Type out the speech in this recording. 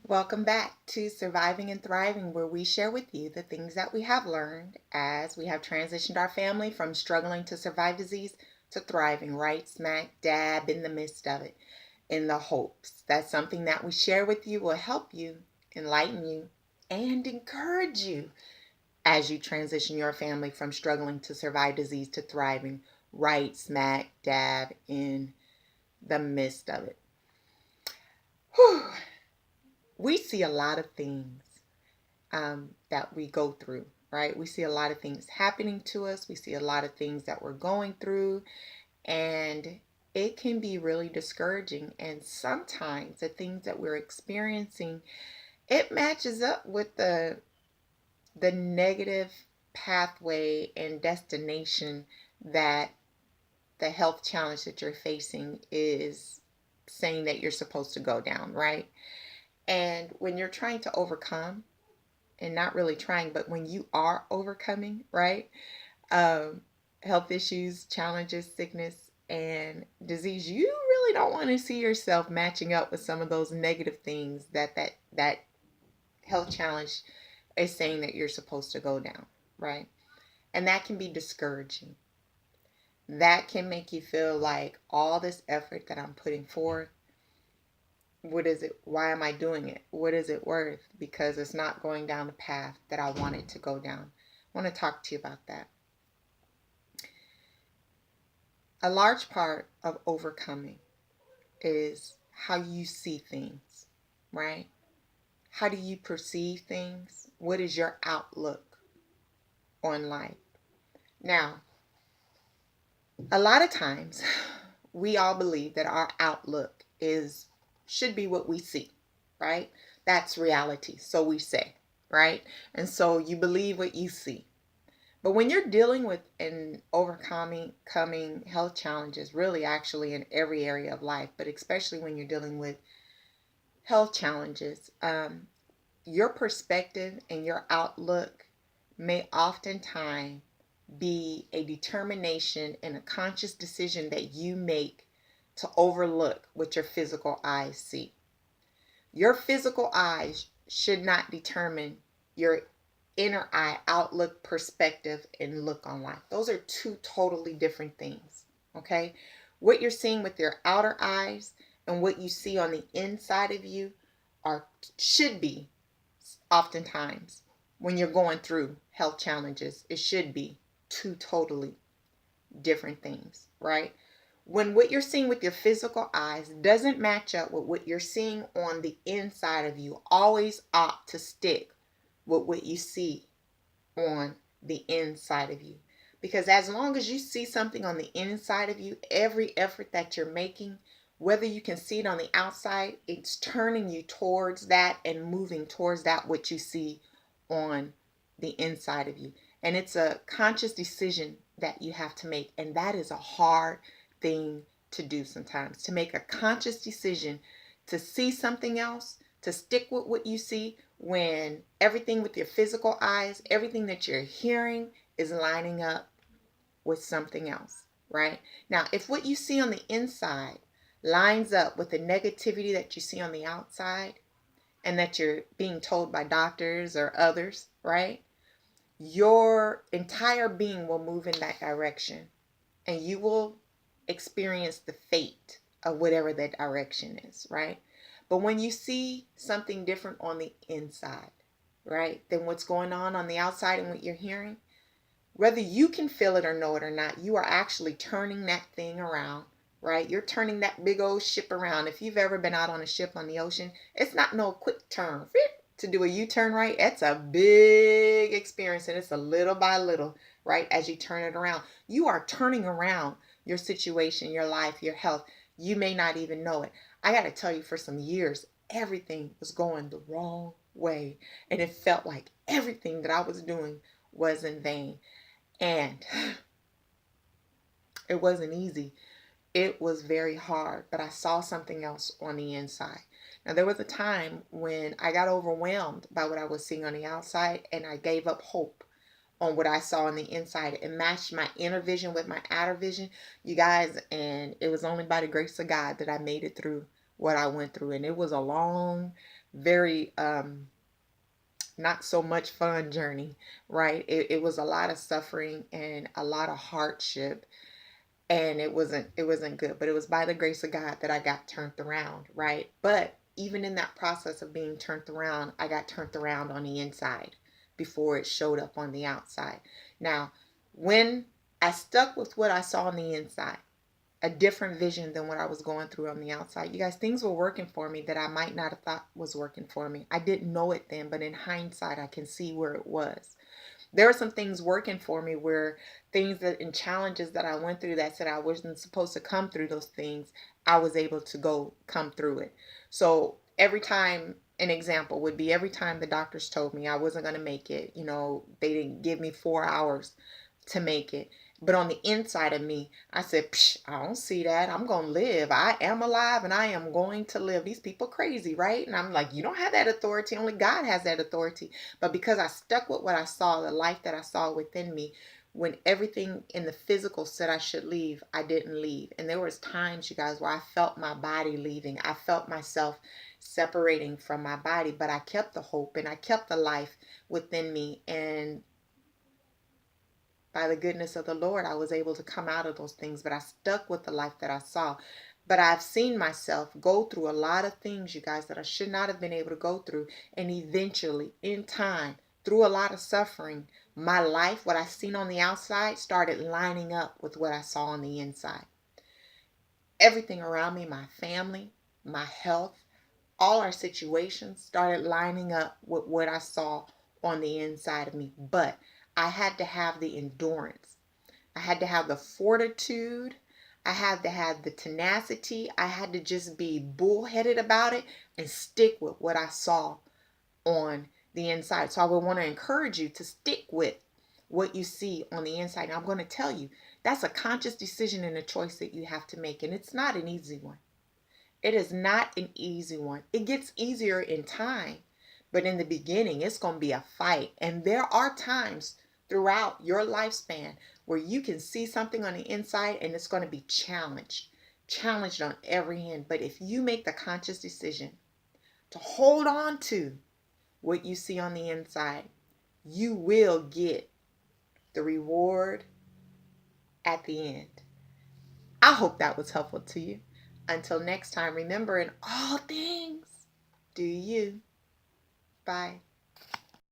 Welcome back to Surviving and Thriving, where we share with you the things that we have learned as we have transitioned our family from struggling to survive disease to thriving right smack dab in the midst of it, in the hopes that something that we share with you will help you, enlighten you, and encourage you as you transition your family from struggling to survive disease to thriving right smack dab in the midst of it. Whew. We see a lot of things that we go through, right? We see a lot of things happening to us. We see a lot of things that we're going through, and it can be really discouraging. And sometimes the things that we're experiencing, it matches up with the negative pathway and destination that the health challenge that you're facing is saying that you're supposed to go down, right? And when you're trying to overcome, and not really trying, but when you are overcoming, right? Um, Health issues, challenges, sickness, and disease, you really don't want to see yourself matching up with some of those negative things that health challenge is saying that you're supposed to go down, right? And that can be discouraging. That can make you feel like all this effort that I'm putting forth, what is it? Why am I doing it? What is it worth? Because it's not going down the path that I want it to go down. I want to talk to you about that. A large part of overcoming is how you see things, right? How do you perceive things? What is your outlook on life? Now, a lot of times we all believe that our outlook should be what we see, right? That's reality, so we say, right? And so you believe what you see. But when you're dealing with and overcoming health challenges, really actually in every area of life, but especially when you're dealing with health challenges, your perspective and your outlook may oftentimes be a determination and a conscious decision that you make to overlook what your physical eyes see. Your physical eyes should not determine your inner eye outlook, perspective, and look on life. Those are two totally different things. Okay? What you're seeing with your outer eyes and what you see on the inside of you should be oftentimes when you're going through health challenges, it should be two totally different things, right? When what you're seeing with your physical eyes doesn't match up with what you're seeing on the inside of you, always opt to stick with what you see on the inside of you. Because as long as you see something on the inside of you, every effort that you're making, whether you can see it on the outside, it's turning you towards that and moving towards that what you see on the inside of you. And it's a conscious decision that you have to make. And that is a hard thing to do sometimes, to make a conscious decision to see something else, to stick with what you see when everything with your physical eyes, everything that you're hearing is lining up with something else, right? Now, if what you see on the inside lines up with the negativity that you see on the outside and that you're being told by doctors or others, right? Your entire being will move in that direction and you will experience the fate of whatever that direction is, right? But when you see something different on the inside, right, than what's going on the outside and what you're hearing, whether you can feel it or know it or not, you are actually turning that thing around, right? You're turning that big old ship around. If you've ever been out on a ship on the ocean, it's not no quick turn to do a U-turn, right? It's a big experience and it's a little by little, right? As you turn it around, you are turning around your situation, your life, your health. You may not even know it. I got to tell you, for some years, everything was going the wrong way. And it felt like everything that I was doing was in vain. And it wasn't easy. It was very hard, but I saw something else on the inside. Now, there was a time when I got overwhelmed by what I was seeing on the outside and I gave up hope on what I saw on the inside and matched my inner vision with my outer vision, you guys, and it was only by the grace of God that I made it through what I went through. And it was a long, very not so much fun journey, right? It was a lot of suffering and a lot of hardship, and it wasn't good, but it was by the grace of God that I got turned around, right? But even in that process of being turned around, I got turned around on the inside before it showed up on the outside. Now, when I stuck with what I saw on the inside, a different vision than what I was going through on the outside. You guys, things were working for me that I might not have thought was working for me. I didn't know it then, but in hindsight, I can see where it was. There were some things working for me where things that and challenges that I went through that said I wasn't supposed to come through those things, I was able to go come through it. So every time, an example would be every time the doctors told me I wasn't going to make it, they didn't give me 4 hours to make it. But on the inside of me, I said, Psh, I don't see that. I'm going to live. I am alive and I am going to live. These people crazy, right? And I'm like, you don't have that authority. Only God has that authority. But because I stuck with what I saw, the life that I saw within me, when everything in the physical said I should leave, I didn't leave. And there was times, you guys, where I felt my body leaving. I felt myself separating from my body, but I kept the hope and I kept the life within me. And by the goodness of the Lord, I was able to come out of those things, but I stuck with the life that I saw. But I've seen myself go through a lot of things, you guys, that I should not have been able to go through. And eventually, in time, through a lot of suffering, my life, what I seen on the outside, started lining up with what I saw on the inside. Everything around me, my family, my health, all our situations started lining up with what I saw on the inside of me. But I had to have the endurance. I had to have the fortitude. I had to have the tenacity. I had to just be bullheaded about it and stick with what I saw on the inside. So I would want to encourage you to stick with what you see on the inside. Now I'm going to tell you, that's a conscious decision and a choice that you have to make. And it's not an easy one. It is not an easy one. It gets easier in time, but in the beginning, it's going to be a fight. And there are times throughout your lifespan where you can see something on the inside and it's going to be challenged on every end. But if you make the conscious decision to hold on to what you see on the inside, you will get the reward at the end. I hope that was helpful to you. Until next time, remember, in all things, do you. Bye.